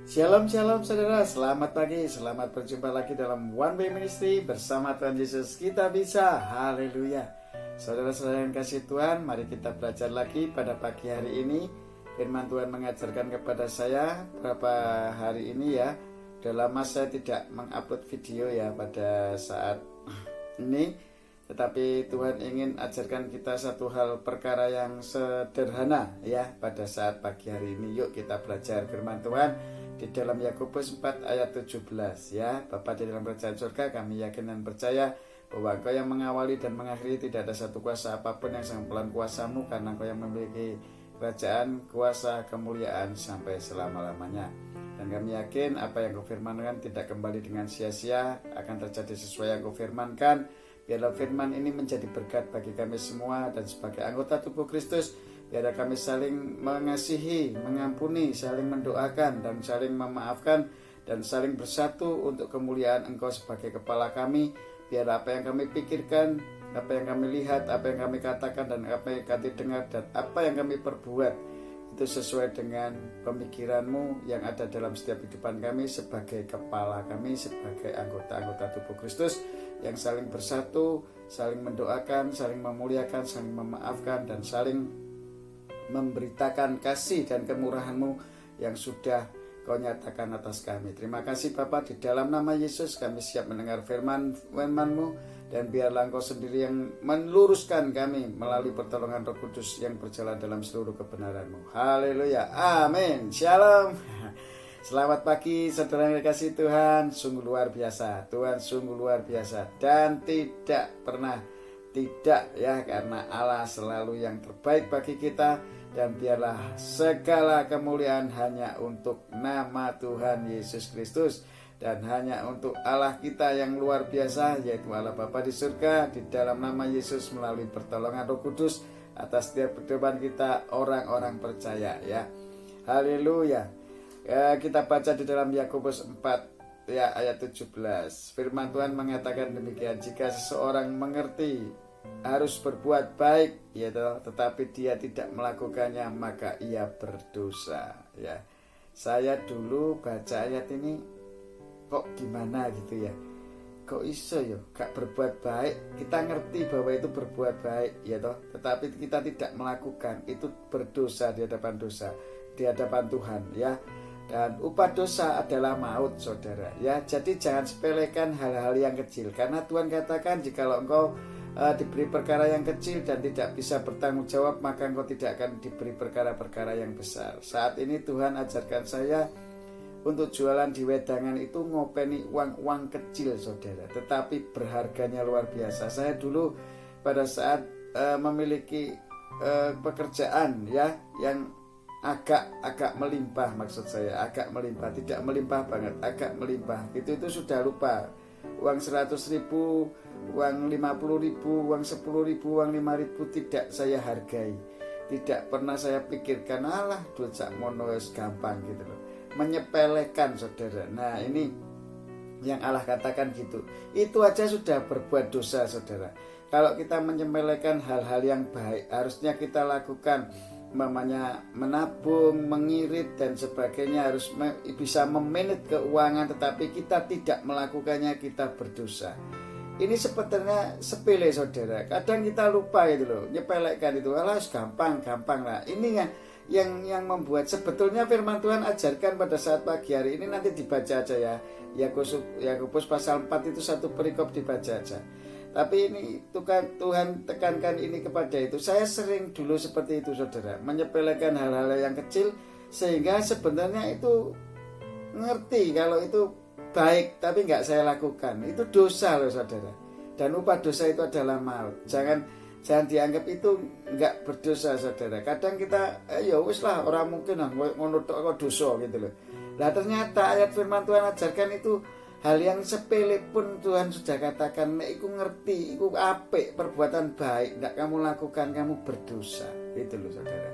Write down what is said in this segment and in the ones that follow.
Shalom shalom saudara, selamat pagi, selamat berjumpa lagi dalam One Way Ministry bersama Tuhan Yesus. Kita bisa, haleluya. Saudara-saudara yang kasih Tuhan, mari kita belajar lagi pada pagi hari ini. Firman Tuhan mengajarkan kepada saya beberapa hari ini ya. Sudah lama saya tidak mengupload video ya pada saat ini. Tetapi Tuhan ingin ajarkan kita satu hal perkara yang sederhana ya pada saat pagi hari ini. Yuk kita belajar firman Tuhan di dalam Yakobus 4 ayat 17 ya. Bapa di dalam kerajaan surga, kami yakin dan percaya bahwa Engkau yang mengawali dan mengakhiri, tidak ada satu kuasa apapun yang sangat pelan kuasamu, karena Engkau yang memiliki kerajaan, kuasa, kemuliaan sampai selama-lamanya. Dan kami yakin apa yang Kau firmankan tidak kembali dengan sia-sia, akan terjadi sesuai yang Kau firmankan. Biarlah firman ini menjadi berkat bagi kami semua, dan sebagai anggota tubuh Kristus, biarlah kami saling mengasihi, mengampuni, saling mendoakan, dan saling memaafkan, dan saling bersatu untuk kemuliaan Engkau sebagai kepala kami. Biar apa yang kami pikirkan, apa yang kami lihat, apa yang kami katakan, dan apa yang kami dengar, dan apa yang kami perbuat, itu sesuai dengan pemikiran-Mu yang ada dalam setiap kehidupan kami sebagai kepala kami, sebagai anggota-anggota tubuh Kristus yang saling bersatu, saling mendoakan, saling memuliakan, saling memaafkan, dan saling memberitakan kasih dan kemurahan-Mu yang sudah Kau nyatakan atas kami. Terima kasih Bapa, di dalam nama Yesus kami siap mendengar firman-Mu, dan biarlah Engkau sendiri yang meluruskan kami melalui pertolongan Roh Kudus yang berjalan dalam seluruh kebenaran-Mu. Haleluya, amin, shalom. Selamat pagi saudara yang dikasihi Tuhan. Sungguh luar biasa, Tuhan sungguh luar biasa, dan tidak pernah tidak ya, karena Allah selalu yang terbaik bagi kita. Dan biarlah segala kemuliaan hanya untuk nama Tuhan Yesus Kristus, dan hanya untuk Allah kita yang luar biasa, yaitu Allah Bapa di surga, di dalam nama Yesus melalui pertolongan Roh Kudus atas setiap kehidupan kita orang-orang percaya ya. Haleluya. Kita baca di dalam Yakobus 4 ya ayat 17. Firman Tuhan mengatakan demikian, jika seseorang mengerti harus berbuat baik ya, tetapi dia tidak melakukannya, maka ia berdosa ya. Saya dulu baca ayat ini kok gimana gitu ya, kok iso ya gak berbuat baik, kita ngerti bahwa itu berbuat baik ya toh, tetapi kita tidak melakukan, itu berdosa di hadapan Tuhan ya. Dan upah dosa adalah maut saudara ya. Jadi jangan sepelekan hal-hal yang kecil, karena Tuhan katakan jikalau engkau diberi perkara yang kecil dan tidak bisa bertanggung jawab, maka engkau tidak akan diberi perkara-perkara yang besar. Saat ini Tuhan ajarkan saya untuk jualan di wedangan itu ngopeni uang kecil saudara, tetapi berharganya luar biasa. Saya dulu pada saat memiliki pekerjaan ya yang agak melimpah, maksud saya agak melimpah, tidak melimpah banget, agak melimpah itu sudah lupa. Uang 100.000, uang 50.000, uang 10.000, uang 5.000 tidak saya hargai, tidak pernah saya pikirkan alah duit sak mono wis gampang gitu loh, menyepelekan saudara. Nah ini yang Allah katakan gitu, itu aja sudah berbuat dosa saudara. Kalau kita menyepelekan hal-hal yang baik, harusnya kita lakukan, mamanya menabung, mengirit dan sebagainya, harus bisa memanage keuangan, tetapi kita tidak melakukannya, kita berdosa. Ini sebetulnya sepele saudara, kadang kita lupa gitu loh, nyepelekan itu, alah gampang lah. Ini yang membuat sebetulnya firman Tuhan ajarkan pada saat pagi hari ini, nanti dibaca aja ya, Yakobus pasal 4 itu satu perikop, dibaca aja. Tapi ini Tuhan tekankan ini kepada itu. Saya sering dulu seperti itu saudara, menyepelekan hal-hal yang kecil, sehingga sebenarnya itu ngerti kalau itu baik tapi nggak saya lakukan, itu dosa loh saudara. Dan upah dosa itu adalah maut. Jangan dianggap itu nggak berdosa saudara. Kadang kita ya wis lah, orang mungkin ngono tok dosa gitu loh. Lah ternyata ayat firman Tuhan ajarkan itu hal yang sepele pun Tuhan sudah katakan, nek iku ngerti, iku apik, perbuatan baik, ndak kamu lakukan, kamu berdosa. Itu loh saudara.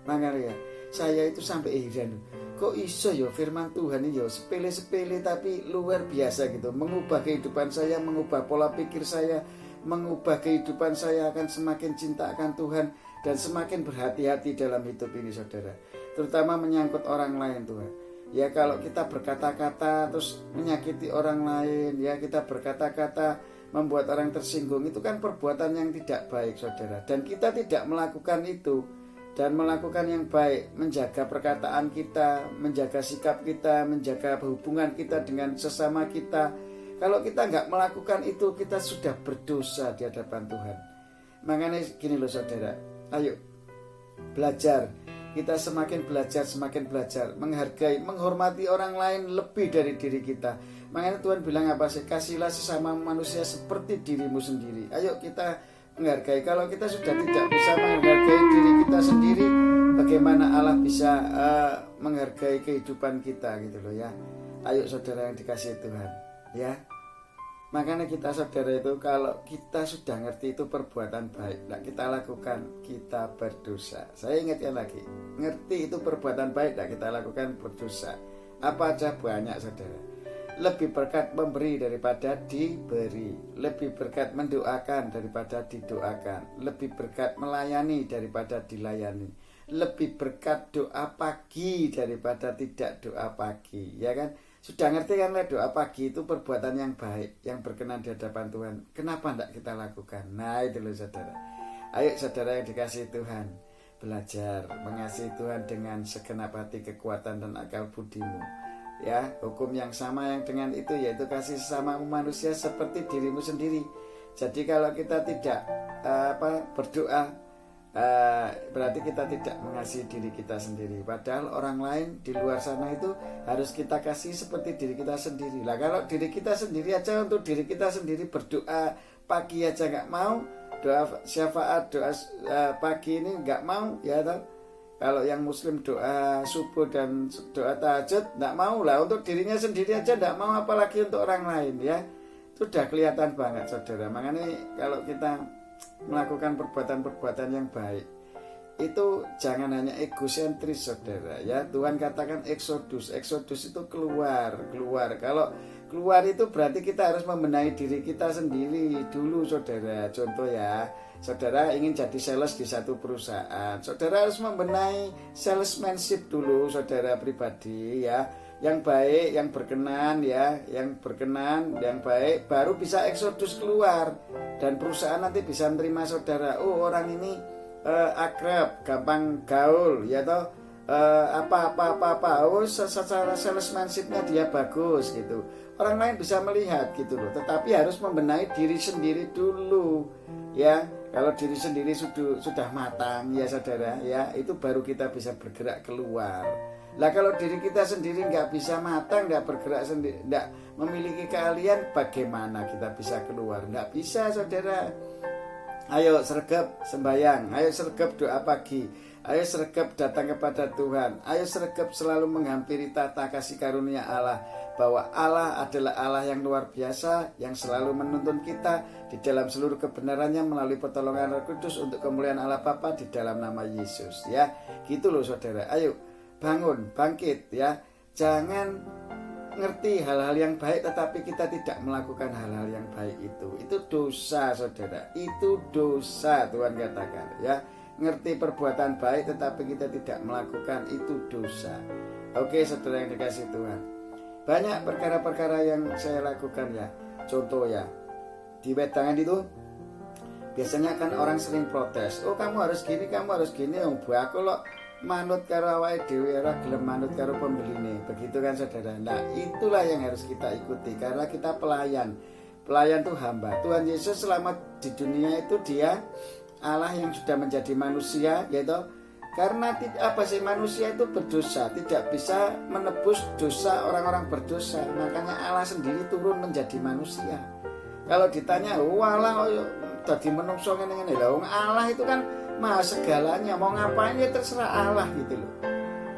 Makanya saya itu sampai heran, kok iso ya firman Tuhan ini ya sepele-sepele tapi luar biasa gitu, mengubah kehidupan saya, mengubah pola pikir saya, mengubah kehidupan saya, akan semakin cinta akan Tuhan dan semakin berhati-hati dalam hidup ini saudara. Terutama menyangkut orang lain Tuhan. Ya kalau kita berkata-kata terus menyakiti orang lain, ya kita berkata-kata membuat orang tersinggung, itu kan perbuatan yang tidak baik, saudara. Dan kita tidak melakukan itu, dan melakukan yang baik, menjaga perkataan kita, menjaga sikap kita, menjaga hubungan kita dengan sesama kita. Kalau kita nggak melakukan itu, kita sudah berdosa di hadapan Tuhan. Makanya gini loh saudara, ayo belajar. Kita semakin belajar menghargai, menghormati orang lain lebih dari diri kita. Makanya Tuhan bilang apa sih? Kasihlah sesama manusia seperti dirimu sendiri. Ayo kita menghargai. Kalau kita sudah tidak bisa menghargai diri kita sendiri, bagaimana Allah bisa menghargai kehidupan kita gitu loh ya. Ayo saudara yang dikasihi Tuhan ya. Makanya kita saudara itu, kalau kita sudah ngerti itu perbuatan baik, nah kita lakukan, kita berdosa. Saya ingatkan lagi, ngerti itu perbuatan baik, nah kita lakukan, berdosa. Apa aja banyak saudara. Lebih berkat memberi daripada diberi, lebih berkat mendoakan daripada didoakan, lebih berkat melayani daripada dilayani, lebih berkat doa pagi daripada tidak doa pagi, ya kan? Sudah ngerti kan, doa pagi itu perbuatan yang baik, yang berkenan di hadapan Tuhan. Kenapa tidak kita lakukan? Nah itu loh saudara. Ayo saudara yang dikasihi Tuhan, belajar mengasihi Tuhan dengan segenap hati, kekuatan dan akal budimu. Ya, hukum yang sama yang dengan itu, yaitu kasih sesama manusia seperti dirimu sendiri. Jadi kalau kita tidak berdoa, berarti kita tidak mengasihi diri kita sendiri. Padahal orang lain di luar sana itu harus kita kasih seperti diri kita sendiri. Lah kalau diri kita sendiri aja, untuk diri kita sendiri berdoa pagi aja nggak mau, doa syafaat, doa pagi ini nggak mau, ya toh. Kalau yang muslim doa subuh dan doa tahajud nggak mau, lah untuk dirinya sendiri aja nggak mau, apalagi untuk orang lain ya. Sudah kelihatan banget saudara. Makanya kalau kita melakukan perbuatan-perbuatan yang baik, itu jangan hanya egosentris saudara ya. Tuhan katakan eksodus itu keluar. Kalau keluar itu berarti kita harus membenahi diri kita sendiri dulu saudara. Contoh ya, saudara ingin jadi sales di satu perusahaan, saudara harus membenahi salesmanship dulu saudara pribadi ya, yang baik, yang berkenan ya, yang baik, baru bisa eksodus keluar, dan perusahaan nanti bisa menerima saudara. Oh orang ini akrab, gampang gaul ya toh, oh secara salesmanshipnya dia bagus gitu, orang lain bisa melihat gitu loh. Tetapi harus membenahi diri sendiri dulu ya. Kalau diri sendiri sudah matang ya saudara ya, itu baru kita bisa bergerak keluar. Lah kalau diri kita sendiri nggak bisa matang, nggak bergerak sendiri, nggak memiliki keahlian, bagaimana kita bisa keluar? Nggak bisa saudara. Ayo sergap sembahyang, ayo sergap doa pagi, ayo sergap datang kepada Tuhan, ayo sergap selalu menghampiri tata kasih karunia Allah, bahwa Allah adalah Allah yang luar biasa, yang selalu menuntun kita di dalam seluruh kebenarannya melalui pertolongan Roh Kudus untuk kemuliaan Allah Bapa di dalam nama Yesus ya. Gitu loh saudara. Ayo bangun, bangkit ya. Jangan ngerti hal-hal yang baik tetapi kita tidak melakukan hal-hal yang baik itu dosa saudara. Itu dosa, Tuhan katakan ya. Ngerti perbuatan baik tetapi kita tidak melakukan, itu dosa. Oke saudara yang dikasihi Tuhan, banyak perkara-perkara yang saya lakukan ya. Contoh ya, di wedangan itu biasanya kan orang sering protes, oh kamu harus gini, oh aku lo manut karo awake dhewe, ora gelem manut karo pembeline. Begitu kan saudara. Nah, itulah yang harus kita ikuti karena kita pelayan. Pelayan itu hamba. Tuhan Yesus selama di dunia itu dia Allah yang sudah menjadi manusia, yaitu karena manusia itu berdosa, tidak bisa menebus dosa orang-orang berdosa. Makanya Allah sendiri turun menjadi manusia. Kalau ditanya, Allah dadi menungso ngene-ngene. Lah wong Allah itu kan maha segalanya, mau ngapain ya terserah Allah gitu loh.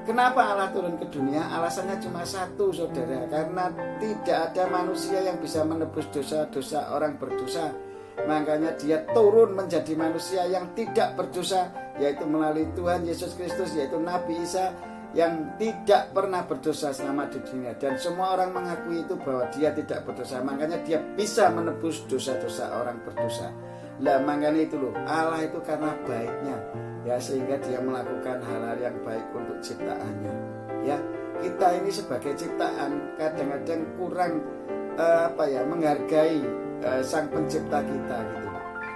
Kenapa Allah turun ke dunia? Alasannya cuma satu saudara, karena tidak ada manusia yang bisa menebus dosa-dosa orang berdosa. Makanya dia turun menjadi manusia yang tidak berdosa, yaitu melalui Tuhan Yesus Kristus, yaitu Nabi Isa yang tidak pernah berdosa selama di dunia. Dan semua orang mengakui itu bahwa dia tidak berdosa. Makanya dia bisa menebus dosa-dosa orang berdosa. Lah makanya itu loh, Allah itu karena baiknya ya, sehingga dia melakukan hal-hal yang baik untuk ciptaannya ya. kita ini sebagai ciptaan kadang-kadang kurang menghargai sang pencipta kita gitu.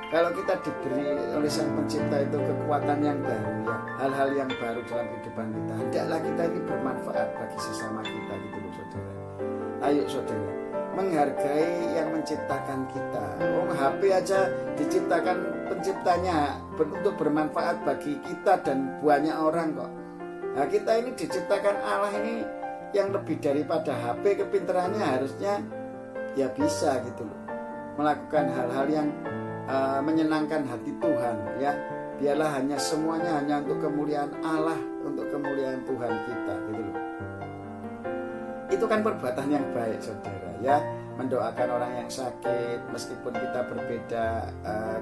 Kalau kita diberi oleh sang pencipta itu kekuatan yang baru ya, hal-hal yang baru dalam kehidupan kita, hendaklah kita ini bermanfaat bagi sesama kita gitu loh saudara. Ayo saudara, menghargai yang menciptakan kita. HP aja diciptakan penciptanya untuk bermanfaat bagi kita dan banyak orang kok. Nah, kita ini diciptakan Allah ini yang lebih daripada HP, kepintarannya harusnya ya bisa gitu loh, melakukan hal-hal yang menyenangkan hati Tuhan ya. Biarlah semuanya hanya untuk kemuliaan Allah, untuk kemuliaan Tuhan kita gitu loh. Itu kan perbuatan yang baik saudara ya, mendoakan orang yang sakit meskipun kita berbeda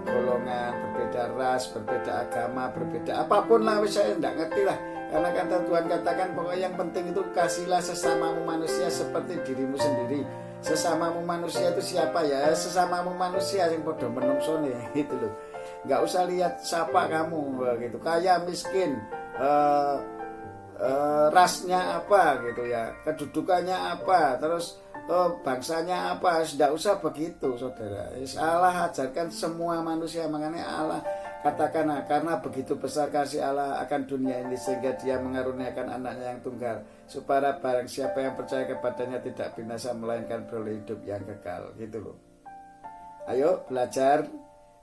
golongan, berbeda ras, berbeda agama, berbeda apapun lah, saya tidak ngerti lah. Karena kata Tuhan katakan pokoknya yang penting itu kasihlah sesamamu manusia seperti dirimu sendiri. Sesamamu manusia itu siapa ya? Sesamamu manusia yang podo menungsone gitu loh. Nggak usah lihat siapa kamu gitu, kaya miskin, rasnya apa gitu ya, kedudukannya apa, terus bangsanya apa, tidak usah begitu saudara. Allah ajarkan semua manusia, makanya Allah katakan karena begitu besar kasih Allah akan dunia ini sehingga dia mengaruniakan anaknya yang tunggal supaya barang siapa yang percaya kepadanya tidak binasa melainkan beroleh hidup yang kekal gitu loh. Ayo belajar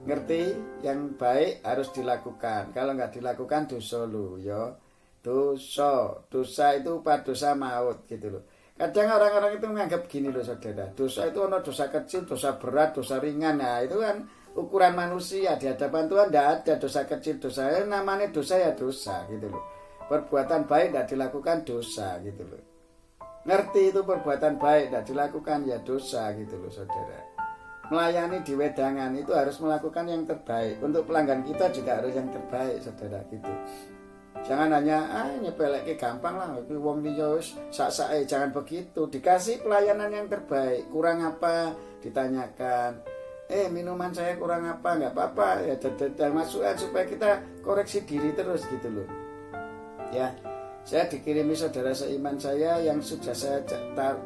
ngerti yang baik harus dilakukan. Kalau nggak dilakukan dosa lo yo. Dosa itu dosa maut gitu loh. Kadang orang-orang itu menganggap gini loh saudara, dosa itu ada dosa kecil, dosa berat, dosa ringan. Nah itu kan ukuran manusia, di hadapan Tuhan tidak ada dosa kecil, dosa namanya dosa ya dosa gitu loh. Perbuatan baik tidak dilakukan dosa gitu loh. Ngerti itu perbuatan baik tidak dilakukan ya dosa gitu loh saudara. Melayani di wedangan itu harus melakukan yang terbaik. Untuk pelanggan kita juga harus yang terbaik saudara gitu. Jangan hanya nyepeleke gampang lah, wong liya wis sak-sake, jangan begitu. Dikasih pelayanan yang terbaik. Kurang apa ditanyakan. Minuman saya kurang apa, nggak apa-apa ya, dan masukan supaya kita koreksi diri terus gitu loh. Ya, saya dikirimi saudara seiman saya yang sudah saya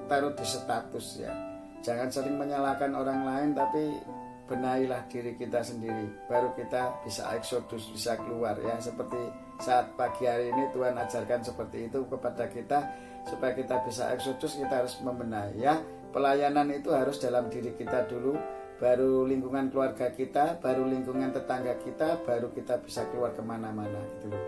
taruh di status ya. Jangan sering menyalahkan orang lain, tapi benahilah diri kita sendiri, baru kita bisa eksodus, bisa keluar ya. Seperti saat pagi hari ini Tuhan ajarkan seperti itu kepada kita, supaya kita bisa eksodus kita harus membenahi ya. Pelayanan itu harus dalam diri kita dulu, baru lingkungan keluarga kita, baru lingkungan tetangga kita, baru kita bisa keluar kemana-mana gitu loh.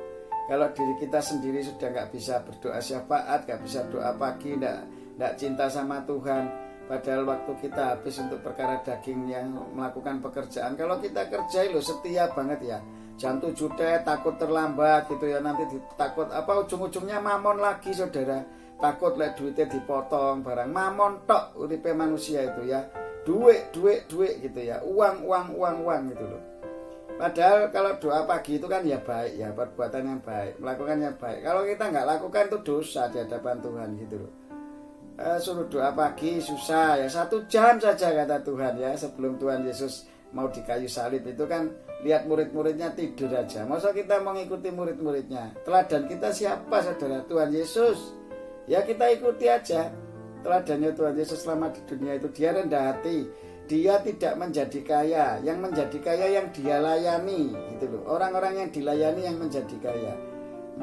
Kalau diri kita sendiri sudah nggak bisa berdoa syafaat, nggak bisa doa pagi, nggak cinta sama Tuhan, padahal waktu kita habis untuk perkara daging yang melakukan pekerjaan. Kalau kita kerja lo setia banget ya, jam 7 takut terlambat gitu ya, nanti takut ujung-ujungnya mamon lagi saudara. Takut duitnya dipotong barang, mamon tok uripe manusia itu ya. Duit gitu ya, uang gitu loh. Padahal kalau doa pagi itu kan ya baik ya, perbuatan yang baik, melakukan yang baik. Kalau kita nggak lakukan itu dosa di hadapan Tuhan gitu loh. Suruh doa pagi susah ya, 1 jam saja kata Tuhan ya, sebelum Tuhan Yesus mau di kayu salib itu kan lihat murid-muridnya tidur aja. Masa kita mau ngikuti murid-muridnya? Teladan kita siapa saudara? Tuhan Yesus. Ya kita ikuti aja teladannya Tuhan Yesus selama di dunia itu. Dia rendah hati, dia tidak menjadi kaya, yang menjadi kaya yang dia layani gitu loh. Orang-orang yang dilayani yang menjadi kaya.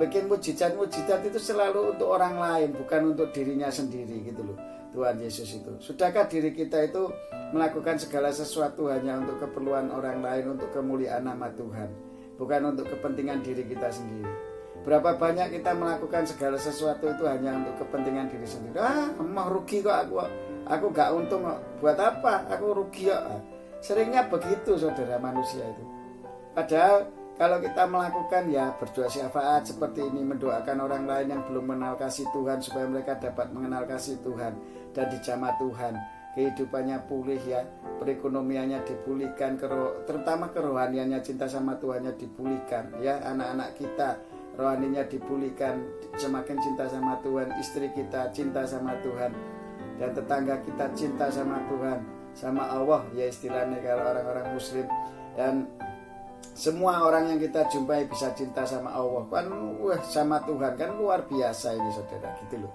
Bikin mujizat-mujizat itu selalu untuk orang lain, bukan untuk dirinya sendiri gitu loh. Tuhan Yesus itu. Sudahkah diri kita itu melakukan segala sesuatu hanya untuk keperluan orang lain, untuk kemuliaan nama Tuhan, bukan untuk kepentingan diri kita sendiri? Berapa banyak kita melakukan segala sesuatu itu hanya untuk kepentingan diri sendiri. Emang rugi kok aku gak untung kok. Buat apa? Aku rugi kok. Seringnya begitu saudara manusia itu. Padahal kalau kita melakukan ya berdoa syafaat seperti ini, mendoakan orang lain yang belum mengenal kasih Tuhan supaya mereka dapat mengenal kasih Tuhan dan dijamah Tuhan, kehidupannya pulih ya, perekonomiannya dipulihkan, terutama kerohaniannya, cinta sama Tuhannya dipulihkan ya, anak-anak kita rohaninya dipulihkan, semakin cinta sama Tuhan, istri kita cinta sama Tuhan, dan tetangga kita cinta sama Tuhan, sama Allah ya istilahnya kalau orang-orang muslim, dan semua orang yang kita jumpai bisa cinta sama Allah kan, sama Tuhan kan, luar biasa ini saudara gitu loh.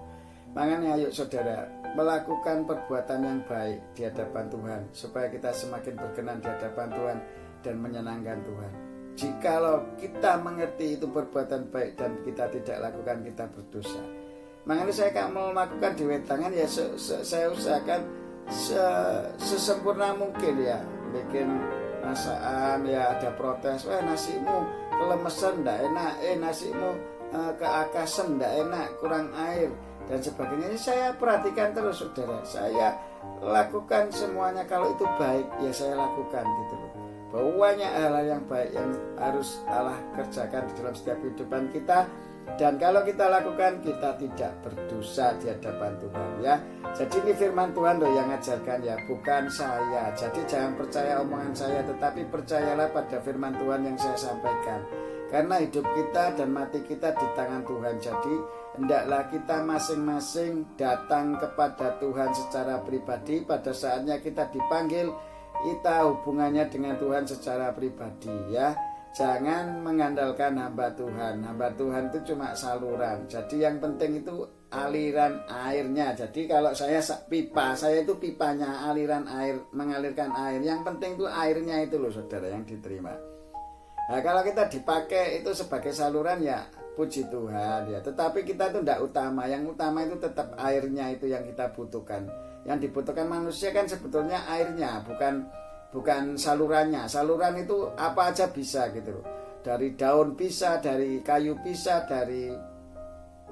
Makanya ayo saudara, melakukan perbuatan yang baik di hadapan Tuhan, supaya kita semakin berkenan di hadapan Tuhan dan menyenangkan Tuhan. Jikalau kita mengerti itu perbuatan baik dan kita tidak lakukan, kita berdosa. Makanya saya kalau melakukan di wetangan ya saya usahakan sesempurna mungkin ya. Bikin masakan ya, ada protes, nasimu kelemesan ndak enak, nasimu keakasan ndak enak, kurang air dan sebagainya. Ini saya perhatikan terus saudara, saya lakukan semuanya. Kalau itu baik ya saya lakukan gitu loh. Banyak hal-hal yang baik yang harus Allah kerjakan di dalam setiap kehidupan kita. Dan kalau kita lakukan, kita tidak berdosa di hadapan Tuhan ya. Jadi ini firman Tuhan loh yang ngajarkan ya, bukan saya. Jadi jangan percaya omongan saya, tetapi percayalah pada firman Tuhan yang saya sampaikan. Karena hidup kita dan mati kita di tangan Tuhan. Jadi hendaklah kita masing-masing datang kepada Tuhan secara pribadi. Pada saatnya kita dipanggil, kita hubungannya dengan Tuhan secara pribadi ya. Jangan mengandalkan hamba Tuhan. Hamba Tuhan itu cuma saluran. Jadi yang penting itu aliran airnya. Jadi kalau saya pipa, saya itu pipanya, aliran air, mengalirkan air. Yang penting itu airnya itu loh saudara yang diterima. Nah kalau kita dipakai itu sebagai saluran ya puji Tuhan ya. Tetapi kita itu tidak utama. Yang utama itu tetap airnya itu yang kita butuhkan. Yang dibutuhkan manusia kan sebetulnya airnya, bukan salurannya. Saluran itu apa aja bisa gitu loh. Dari daun bisa, dari kayu bisa, dari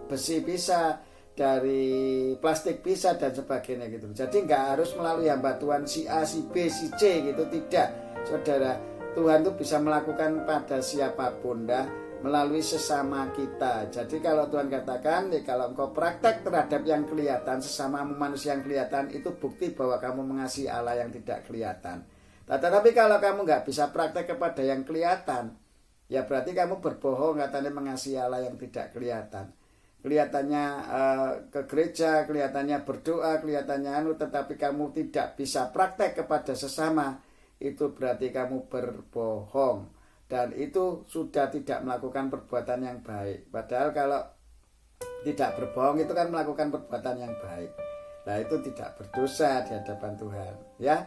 besi bisa, dari plastik bisa dan sebagainya gitu. Jadi nggak harus melalui hamba Tuhan si A, si B, si C gitu, tidak. Saudara, Tuhan itu bisa melakukan pada siapapun melalui sesama kita. Jadi kalau Tuhan katakan, kalau engkau praktek terhadap yang kelihatan, sesama manusia yang kelihatan, itu bukti bahwa kamu mengasihi Allah yang tidak kelihatan. Tetapi kalau kamu nggak bisa praktek kepada yang kelihatan, ya berarti kamu berbohong katanya mengasihi Allah yang tidak kelihatan. Kelihatannya ke gereja, kelihatannya berdoa, kelihatannya tetapi kamu tidak bisa praktek kepada sesama, itu berarti kamu berbohong. Dan itu sudah tidak melakukan perbuatan yang baik. Padahal kalau tidak berbohong itu kan melakukan perbuatan yang baik. Nah itu tidak berdosa di hadapan Tuhan ya.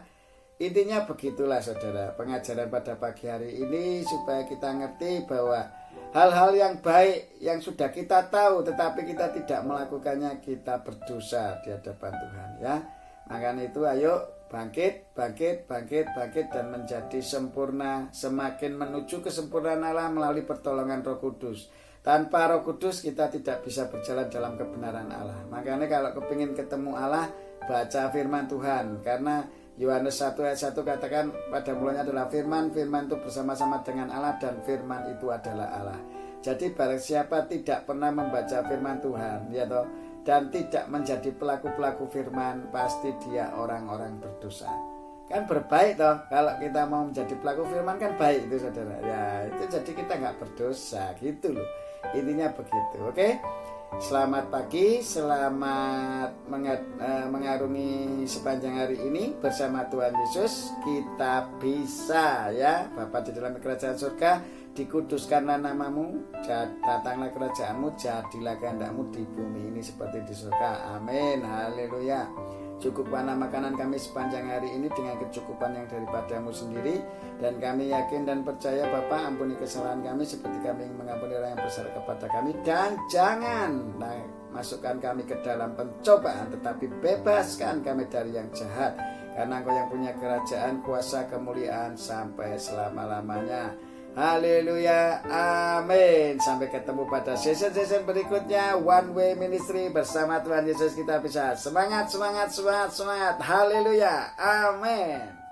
Intinya begitulah saudara, pengajaran pada pagi hari ini supaya kita ngerti bahwa hal-hal yang baik yang sudah kita tahu tetapi kita tidak melakukannya, kita berdosa di hadapan Tuhan ya. Makanya itu ayo bangkit dan menjadi sempurna, semakin menuju kesempurnaan Allah melalui pertolongan Roh Kudus. Tanpa Roh Kudus kita tidak bisa berjalan dalam kebenaran Allah. Makanya kalau kepingin ketemu Allah, baca firman Tuhan. Karena Yohanes 1 ayat 1 katakan pada mulanya adalah firman, firman itu bersama-sama dengan Allah dan firman itu adalah Allah. Jadi barang siapa tidak pernah membaca firman Tuhan ya toh, dan tidak menjadi pelaku-pelaku firman, pasti dia orang-orang berdosa. Kan berbaik toh, kalau kita mau menjadi pelaku firman kan baik itu saudara. Ya itu jadi kita nggak berdosa gitu loh. Intinya begitu, oke? Selamat pagi, selamat mengarungi sepanjang hari ini bersama Tuhan Yesus. Kita bisa ya, Bapa di dalam kerajaan surga, dikuduskanlah namamu, datanglah kerajaanmu, jadilah kehendakmu di bumi ini seperti di surga. Amin, haleluya. Cukupkanlah makanan kami sepanjang hari ini dengan kecukupan yang daripadamu sendiri. Dan kami yakin dan percaya Bapa, ampuni kesalahan kami seperti kami mengampuni orang yang bersalah kepada kami. Dan jangan masukkan kami ke dalam pencobaan, tetapi bebaskan kami dari yang jahat. Karena Engkau yang punya kerajaan, kuasa, kemuliaan sampai selama-lamanya. Haleluya, amin. Sampai ketemu pada season-season berikutnya. One Way Ministry bersama Tuhan Yesus kita bisa. Semangat. Haleluya, amin.